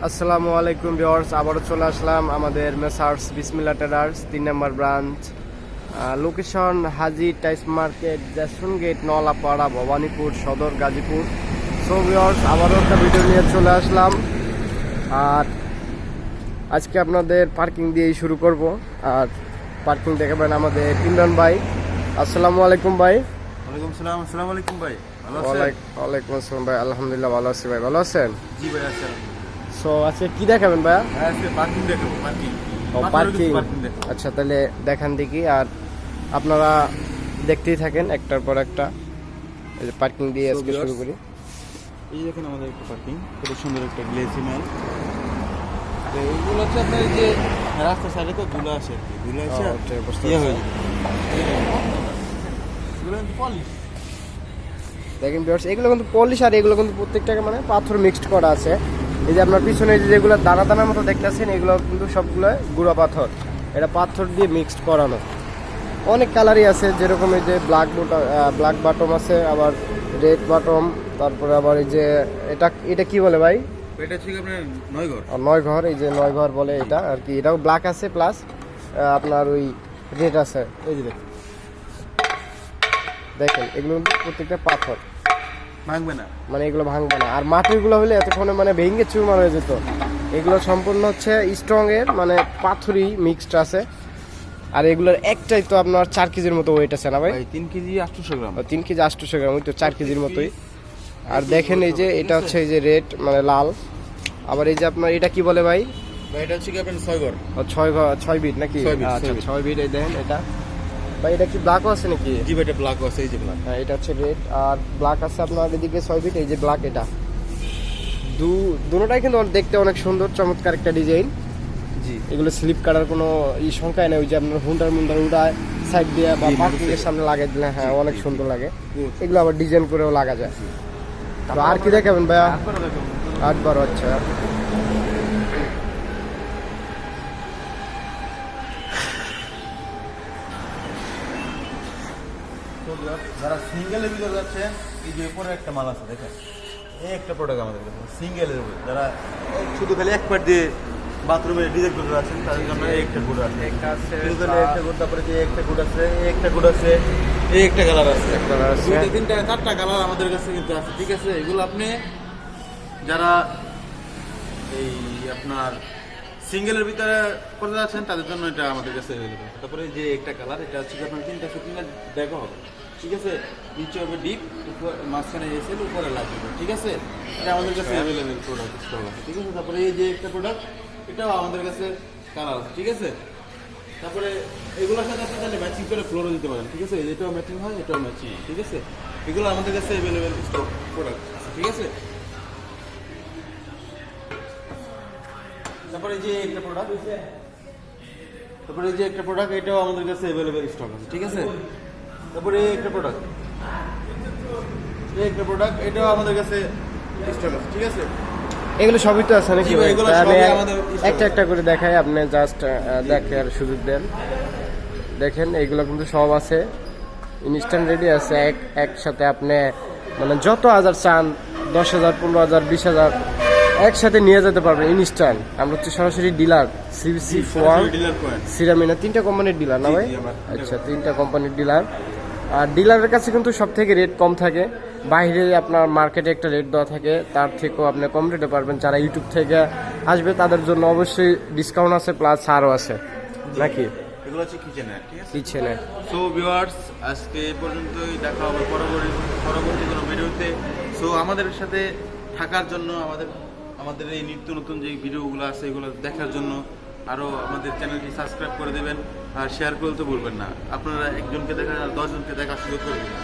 আসসালামু আলাইকুম ভিউয়ার্স, আবারও চলে আসলাম আমাদের মেসার্স বিসমিল্লাহ ট্রেডার্স 3 নম্বর ব্রাঞ্চ, লোকেশন হাজি টাইস market, Jason gate, Nalapara, Bhabanipur সদর, গাজীপুর। সো ভিউয়ার্স, আবারও একটা ভিডিও নিয়ে চলে আসলাম। আর আজকে আপনাদের পার্কিং দিয়েই শুরু করব। আর পার্কিং দেখাবেন আমাদের ইমরান ভাই। আসসালামু আলাইকুম ভাই। ওয়ালাইকুম সালাম। আসসালামু আলাইকুম ভাই, ভালো আছেন? ওয়ালাইকুম আসসালাম ভাই, আলহামদুলিল্লাহ ভালো আছি ভাই। ভালো আছেন? জি ভাই, আছি। সো আজকে কি দেখাবেন ভাইয়া? হ্যাঁ, আজকে পার্কিং দেখাবো, পার্কিং। পার্কিং। দেখাবো। আচ্ছা, তাহলে দেখান দেখি। আর আপনারা দেখতেই থাকেন একটার পর একটা। এই যে পার্কিং দিয়ে আজকে শুরু করি। এই দেখেন আমাদের একটা পার্কিং, খুব সুন্দর একটা গ্লেসি মাল। তো এইগুলো হচ্ছে আপনার এই যে রাস্তার সাইডে তো ধুলো আসে আর কি, ধুলো আসে ইয়ে হয়ে যাবে। এগুলো কিন্তু পলিশ। দেখেন ভিউয়ার্স, এগুলো কিন্তু পলিশ, আর এগুলো কিন্তু প্রত্যেকটাকে মানে পাথর মিক্সড করা আছে। এই যে আপনার পিছনে যেগুলো দানা দানার মতো দেখতেছেন, এগুলো কিন্তু সবগুলো গুঁড়া পাথর। এটা পাথর দিয়ে মিক্সড করানো। অনেক কালারই আছে, যেরকম এই যে ব্ল্যাক বাটম আছে, আবার রেড বাটম, তারপরে আবার এই যে এটা কি বলে ভাই? এটা হচ্ছে আপনার নয়ঘর। নয় ঘর, এই যে নয় ঘর বলে এটা আর কি। এটাও ব্ল্যাক আছে, প্লাস আপনার ওই রেড আছে। এই যে দেখেন এগুলো কিন্তু প্রত্যেকটা পাথর, ভাঙবে না, মানে এগুলো ভাঙবে না। আর মাটিরগুলো হলে এতক্ষণে মানে ভেঙে চুরমার হয়ে যেত। এগুলো সম্পূর্ণ হচ্ছে স্ট্রং এর, মানে পাথরই মিক্সড আছে। আর এগুলোর একটাই তো আপনার 4 কেজির মতো ওয়েট আছে না ভাই? 3 কেজি 800 গ্রাম। 3 কেজি 800 গ্রাম, ওই তো 4 কেজির মতোই। আর দেখেন এই যে এটা হচ্ছে এই যে রেড, মানে লাল। আবার এই যে আপনার এটা কি বলে ভাই? এটা হচ্ছে কি আপনার 6 ঘর। 6 বিট নাকি? 6 বিট, আচ্ছা 6 বিট। এই দেখেন এটা ভাই, এটা কি ব্ল্যাকও আছে নাকি? জি ভাই, এটা ব্ল্যাক আছে, এই যে ব্ল্যাক। হ্যাঁ, এটা হচ্ছে রেড আর ব্ল্যাক আছে আপনার এদিকে 6 বিট। এই যে ব্ল্যাক, এটা দুটোটাই কিন্তু দেখতে অনেক সুন্দর, চমৎকার একটা ডিজাইন। জি, এগুলো স্লিপ কাটার কোনো সংখ্যায় নেই। ওই যে আপনার হুন্ডার উড়ায় সাইড দিয়ে বা পার্কিং এর সামনে লাগাই দিলে হ্যাঁ অনেক সুন্দর লাগে। এগুলো আবার ডিজাইন করেও লাগা যায়। তো আর কি দেখাবেন ভাইয়া? 8 আচ্ছা। যারা সিঙ্গেলের ভিতরে যাচ্ছেন, এই যে উপরে একটা মাল আছে দেখেন, এই একটা প্রোডাক্ট আমাদের কাছে সিঙ্গেলের উপরে। যারা শুধু খালি এক পার্ট দিয়ে বাথরুমে ডিজাইন করে আছেন, তাদের জন্য এই একটা গুড আছে, একটা গুড। তারপরে যে একটা গুড আছে, এই একটা গুড আছে, এই একটা কালার আছে, দুইটা তিনটা 4টা কালার আমাদের কাছে কিন্তু আছে। ঠিক আছে, এগুলো আপনি যারা এই আপনার সিঙ্গেলের ভিতরে করতে যাচ্ছেন, তাদের জন্য এটা আমাদের কাছে অ্যাভেলেবেল। তারপরে যে একটা কালার, এটা হচ্ছে আপনার 3টা দেখা হবে। ঠিক আছে, নিচে হবে ডিপ, মাঝখানে এসেল, উপরে লাগবে। ঠিক আছে, এটা আমাদের কাছে অ্যাভেলেবেল প্রোডাক্ট স্টক আছে। ঠিক আছে, তারপরে এই যে একটা প্রোডাক্ট, এটাও আমাদের কাছে কালার আছে। ঠিক আছে, তারপরে এগুলোর সাথে আপনি তাহলে ম্যাচিং করে ফ্লোরও দিতে পারেন। ঠিক আছে, এটাও ম্যাচিং হয়, এটাও ম্যাচিং হয়। ঠিক আছে, এগুলো আমাদের কাছে অ্যাভেলেবেল স্টক প্রোডাক্ট আছে। ঠিক আছে, তারপরে যে একটা প্রোডাক্ট, এটাও আমাদের কাছে অ্যাভেলেবেল স্টক আছে। ঠিক আছে, তারপরে একটা প্রোডাক্ট, এটাও আমাদের কাছে স্টক আছে। ঠিক আছে, এগুলো সবই তো আছে নাকি? এগুলো আমি সবই আমাদের একটা একটা করে দেখাই, আপনি জাস্ট দেখার সুযোগ দেন। দেখেন এগুলো কিন্তু সব আছে, ইনস্ট্যান্ট রেডি আছে। একসাথে আপনি মানে যত হাজার চান, 10,000, 15,000, 20,000 একসাথে নিয়ে যেতে পারবেন ইনস্ট্যান্ট। আমরা হচ্ছে সরাসরি ডিলার, সিবিসি ফোয়াম, সিরামিনা, 3টা কোম্পানির ডিলার না ভাই? আচ্ছা, 3টা কোম্পানির ডিলার। আর ডিলারের কাছে কিন্তু সব থেকে রেট কম থাকে। বাইরে আপনার মার্কেটে একটা রেট দেওয়া থাকে, তার থেকেও আপনি কম রেটে পারবেন। যারা ইউটিউব থেকে আসবে তাদের জন্য অবশ্যই ডিসকাউন্ট আছে, প্লাস ছাড়ও আছে নাকি? এগুলো হচ্ছে কিচেনের। ঠিক আছে, কিচেনে। সো ভিউয়ার্স, আজকে এই পর্যন্তই, দেখা হবে পরবর্তী কোনো ভিডিওতে। সো আমাদের সাথে থাকার জন্য, আমাদের এই নিত্য নতুন যে ভিডিওগুলো আছে এগুলো দেখার জন্য আরও আমাদের চ্যানেলটি সাবস্ক্রাইব করে দেবেন, আর শেয়ার করতে ভুলবেন না। আপনারা একজনকে দেখা 10 জনকে দেখার সুযোগ করে দেবেন।